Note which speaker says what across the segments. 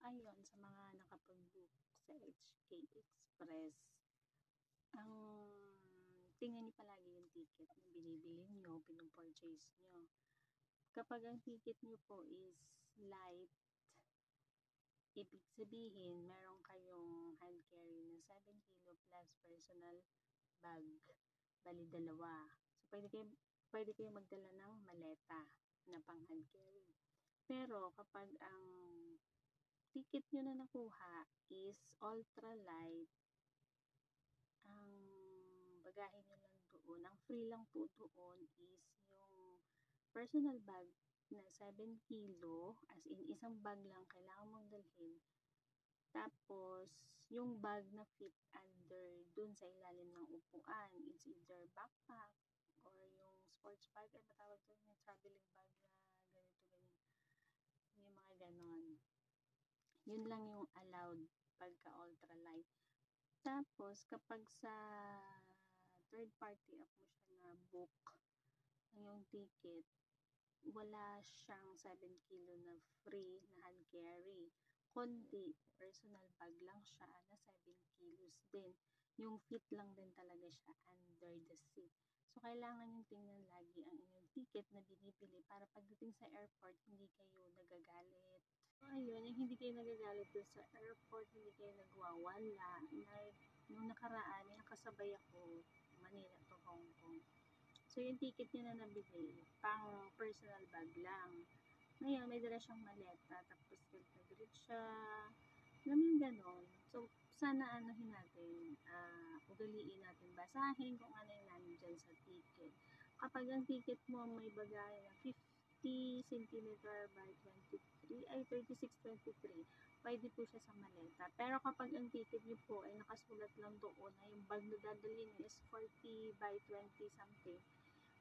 Speaker 1: Ayon sa mga nakapag-book sa HK Express, ang tingnan niyo palagi yung ticket na binibili niyo, pino-purchase niyo. Kapag ang ticket niyo po is light, ibig sabihin meron kayong hand carry na 7 kilo plus personal bag, bali dalawa. So, pwede kayo magdala ng maleta na pang hand carry. Pero kapag ang ticket nyo na nakuha is ultra light, ang bagahe nyo lang doon, ang free lang po doon is yung personal bag na 7 kilo, as in isang bag lang kailangan mong dalhin. Tapos, yung bag na fit under dun sa ilalim ng upuan, it's either backpack or yung sports bag, ay matawag doon yung traveling bag na ganito, ganyan. Yung mga ganon. Yun lang yung allowed pagka ultralight. Tapos, kapag sa third party app mo siya na book yung ticket, wala siyang 7 kilo na free na hand carry. Kundi, personal bag lang siya na 7 kilos din. Yung fit lang din talaga siya under the seat. So, kailangan yung tingnan lagi ang inyong ticket na binibili para pagdating sa airport, hindi kayo nagagalit. So, ayun, yung hindi kayo nagagalit dun sa airport, hindi kayo nagwawala. Nung nakaraan, may nakasabay ako, Manila to Hong Kong. So, yung ticket niya na nabili, pang personal bag lang. Ngayon, may dala siyang maleta, tapos nag-read siya, alam yung ganon. So, sana anuhin natin, ugaliin natin, basahin kung ano yung nandyan sa ticket. Kapag ang ticket mo may bagahe na 50 cm by 23, ay 36-23, pwede po siya sa maleta. Pero kapag ang ticket niyo po ay nakasulat lang doon na yung bag na dadalhin niyo is 40 by 20 something,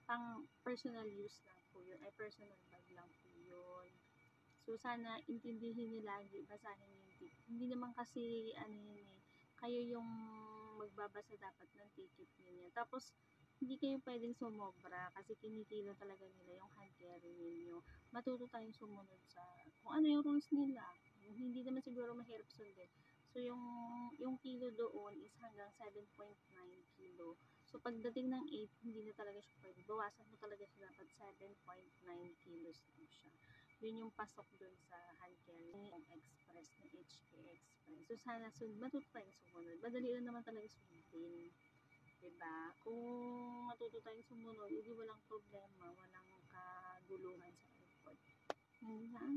Speaker 1: pang personal use lang po yun, ay personal bag lang po yun. So, sana intindihin niyo lagi, basahin niyo yung ticket. Hindi naman kasi, ano yun eh, kayo yung magbabasa dapat ng ticket niyo. Tapos, hindi kayo pwedeng sumobra kasi kinikilo talaga nila yung hand carry ninyo. Matuto tayong sumunod sa kung ano yung rules nila. Hindi naman siguro mahirap sundin. So, yung kilo doon is hanggang 7.9 kilo. So, pagdating ng 8, hindi na talaga siya pwede. Bawasan mo talaga siya dapat 7.9 kilos lang siya. Yun yung pasok dun sa hand carry ng Express, ng HK Express. So, sana matuto tayong sumunod. Madali lang naman talaga sundin. Diba? Kung matuto tayong sumunod, hindi walang problema, walang kaguluhan sa airport. Yun lang.